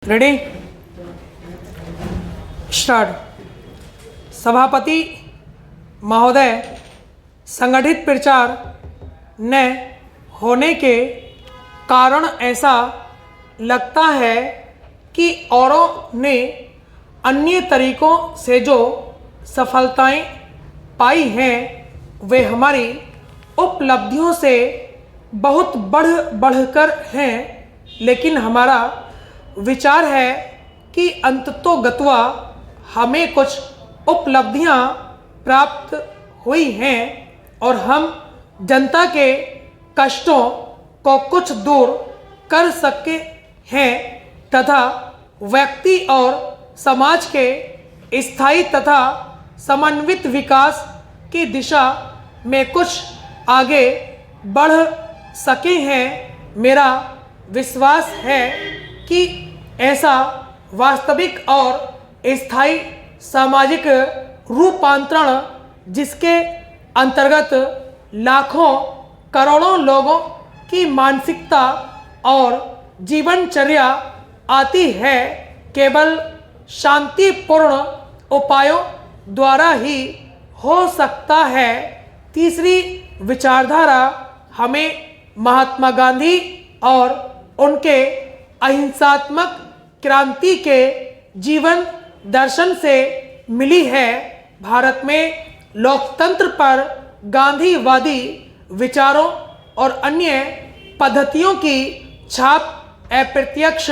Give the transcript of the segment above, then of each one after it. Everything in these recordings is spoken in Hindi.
Ready start. सभापति महोदय, संगठित प्रचार न होने के कारण ऐसा लगता है कि औरों ने अन्य तरीकों से जो सफलताएं पाई हैं वे हमारी उपलब्धियों से बहुत बढ़कर हैं, लेकिन हमारा विचार है कि अंततोगत्वा हमें कुछ उपलब्धियां प्राप्त हुई हैं और हम जनता के कष्टों को कुछ दूर कर सके हैं तथा व्यक्ति और समाज के स्थायी तथा समन्वित विकास की दिशा में कुछ आगे बढ़ सके हैं। मेरा विश्वास है कि ऐसा वास्तविक और स्थायी सामाजिक रूपांतरण जिसके अंतर्गत लाखों करोड़ों लोगों की मानसिकता और जीवनचर्या आती है, केवल शांतिपूर्ण उपायों द्वारा ही हो सकता है। तीसरी विचारधारा हमें महात्मा गांधी और उनके अहिंसात्मक क्रांति के जीवन दर्शन से मिली है। भारत में लोकतंत्र पर गांधीवादी विचारों और अन्य पद्धतियों की छाप अप्रत्यक्ष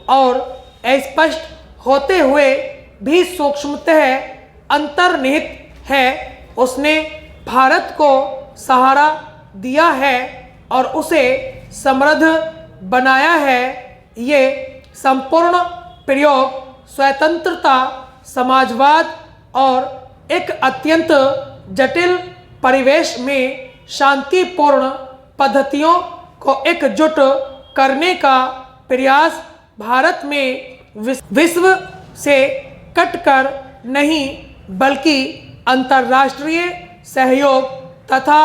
और अस्पष्ट होते हुए भी सूक्ष्मतः अंतर्निहित है। उसने भारत को सहारा दिया है और उसे समृद्ध बनाया है। ये संपूर्ण प्रयोग स्वतंत्रता, समाजवाद और एक अत्यंत जटिल परिवेश में शांतिपूर्ण पद्धतियों को एकजुट करने का प्रयास भारत में विश्व से कटकर नहीं बल्कि अंतर्राष्ट्रीय सहयोग तथा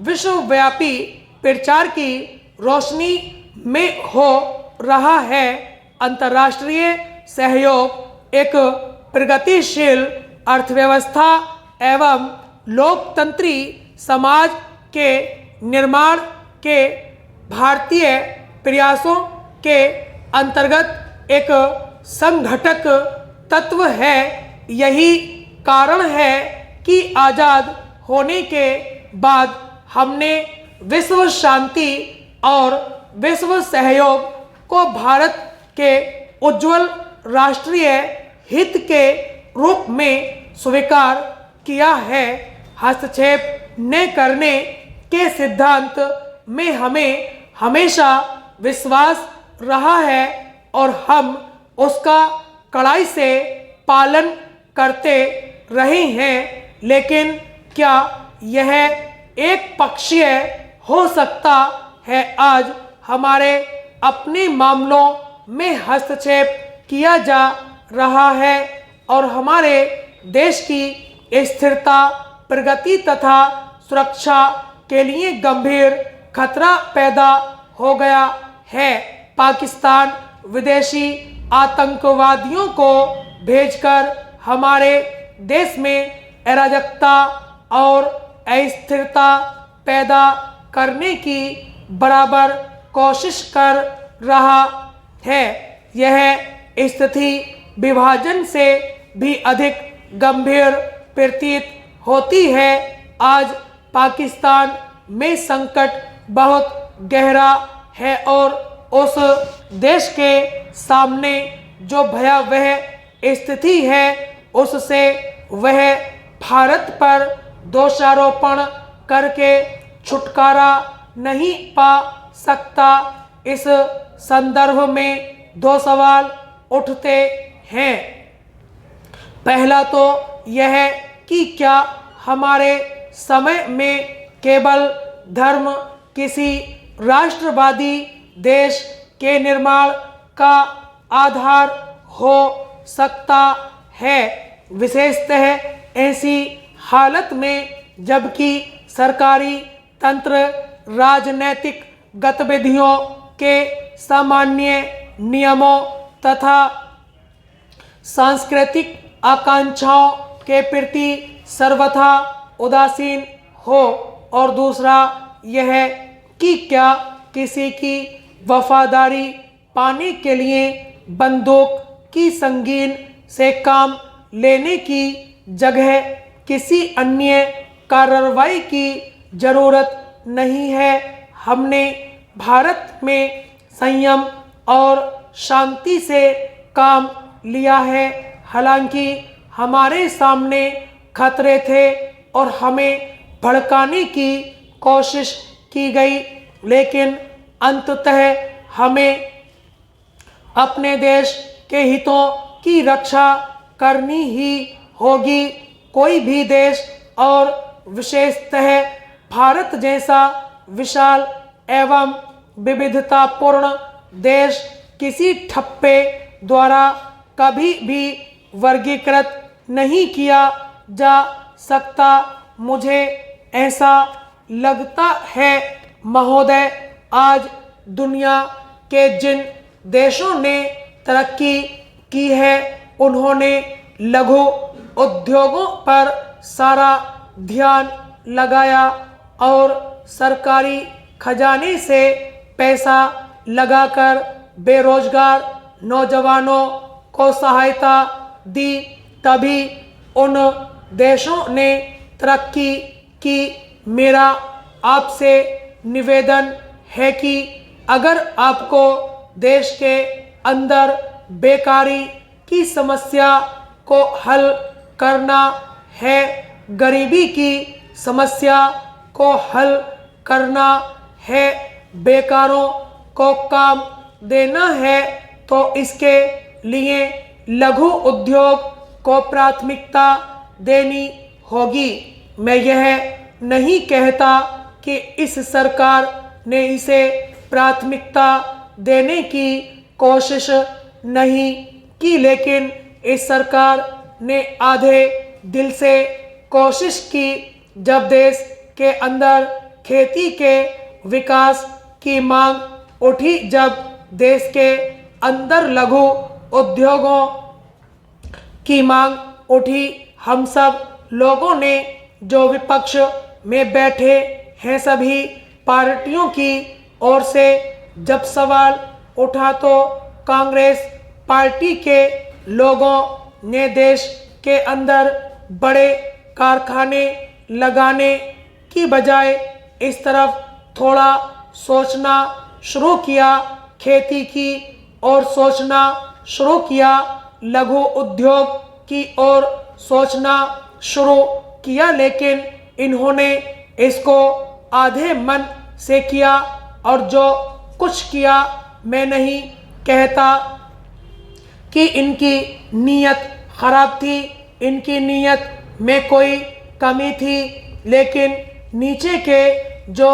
विश्वव्यापी प्रचार की रोशनी में हो रहा है। अंतर्राष्ट्रीय सहयोग एक प्रगतिशील अर्थव्यवस्था एवं लोकतंत्री समाज के निर्माण के भारतीय प्रयासों के अंतर्गत एक संघटक तत्व है। यही कारण है कि आज़ाद होने के बाद हमने विश्व शांति और विश्व सहयोग को भारत के उज्जवल राष्ट्रीय हित के रूप में स्वीकार किया है। हस्तक्षेप न करने के सिद्धांत में हमें हमेशा विश्वास रहा है और हम उसका कड़ाई से पालन करते रहे हैं। लेकिन क्या यह एक पक्षीय हो सकता है? आज हमारे अपने मामलों में हस्तक्षेप किया जा रहा है और हमारे देश की स्थिरता, प्रगति तथा सुरक्षा के लिए गंभीर खतरा पैदा हो गया है। पाकिस्तान विदेशी आतंकवादियों को भेजकर हमारे देश में अराजकता और अस्थिरता पैदा करने की बराबर कोशिश कर रहा है। यह स्थिति विभाजन से भी अधिक गंभीर प्रतीत होती है। आज पाकिस्तान में संकट बहुत गहरा है और उस देश के सामने जो भयावह स्थिति है उससे वह भारत पर दोषारोपण करके छुटकारा नहीं पा सकता। इस संदर्भ में दो सवाल उठते हैं। पहला तो यह कि क्या हमारे समय में केवल धर्म किसी राष्ट्रवादी देश के निर्माण का आधार हो सकता है, विशेषतः ऐसी हालत में जबकि सरकारी तंत्र राजनैतिक गतिविधियों के सामान्य नियमों तथा सांस्कृतिक आकांक्षाओं के प्रति सर्वथा उदासीन हो, और दूसरा यह कि क्या किसी की वफादारी पाने के लिए बंदूक की संगीन से काम लेने की जगह किसी अन्य कार्रवाई की जरूरत नहीं है। हमने भारत में संयम और शांति से काम लिया है। हालांकि हमारे सामने खतरे थे और हमें भड़काने की कोशिश की गई, लेकिन अंततः हमें अपने देश के हितों की रक्षा करनी ही होगी। कोई भी देश और विशेषतः भारत जैसा विशाल एवं विविधतापूर्ण देश किसी ठप्पे द्वारा कभी भी वर्गीकृत नहीं किया जा सकता। मुझे ऐसा लगता है महोदय, आज दुनिया के जिन देशों ने तरक्की की है उन्होंने लघु उद्योगों पर सारा ध्यान लगाया और सरकारी खजाने से पैसा लगाकर बेरोजगार नौजवानों को सहायता दी। तभी उन देशों ने तरक्की की। मेरा आपसे निवेदन है कि अगर आपको देश के अंदर बेकारी की समस्या को हल करना है, गरीबी की समस्या को हल करना है, बेकारों को काम देना है, तो इसके लिए लघु उद्योग को प्राथमिकता देनी होगी। मैं यह नहीं कहता कि इस सरकार ने इसे प्राथमिकता देने की कोशिश नहीं की, लेकिन इस सरकार ने आधे दिल से कोशिश की। जब देश के अंदर खेती के विकास की मांग उठी, जब देश के अंदर लघु उद्योगों की मांग उठी, हम सब लोगों ने जो विपक्ष में बैठे हैं सभी पार्टियों की ओर से जब सवाल उठा, तो कांग्रेस पार्टी के लोगों ने देश के अंदर बड़े कारखाने लगाने की बजाय इस तरफ थोड़ा सोचना शुरू किया, खेती की ओर सोचना शुरू किया, लघु उद्योग की ओर सोचना शुरू किया, लेकिन इन्होंने इसको आधे मन से किया। और जो कुछ किया, मैं नहीं कहता कि इनकी नीयत खराब थी, इनकी नीयत में कोई कमी थी, लेकिन नीचे के जो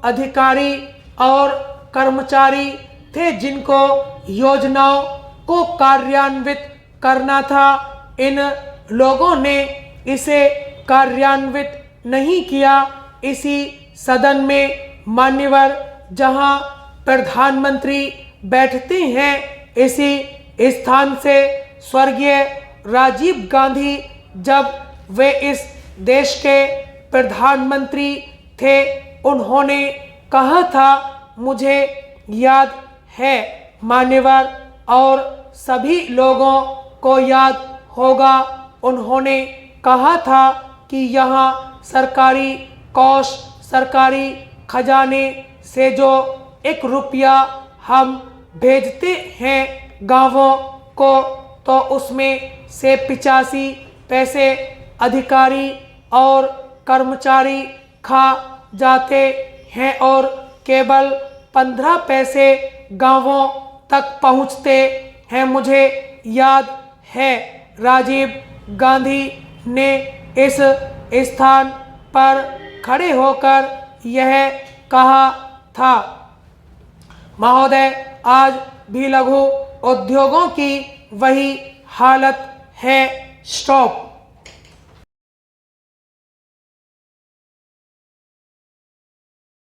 अधिकारी और कर्मचारी थे जिनको योजनाओं को कार्यान्वित करना था, इन लोगों ने इसे कार्यान्वित नहीं किया। इसी सदन में मान्यवर जहां प्रधानमंत्री बैठते हैं, इसी स्थान से स्वर्गीय राजीव गांधी जब वे इस देश के प्रधानमंत्री थे, उन्होंने कहा था, मुझे याद है मान्यवर और सभी लोगों को याद होगा, उन्होंने कहा था कि यहाँ सरकारी कोष, सरकारी खजाने से जो 1 रुपया हम भेजते हैं गांवों को, तो उसमें से 85 पैसे अधिकारी और कर्मचारी खा जाते हैं और केवल 15 पैसे गांवों तक पहुंचते हैं। मुझे याद है राजीव गांधी ने इस स्थान पर खड़े होकर यह कहा था। महोदय, आज भी लघु उद्योगों की वही हालत है। स्टॉप।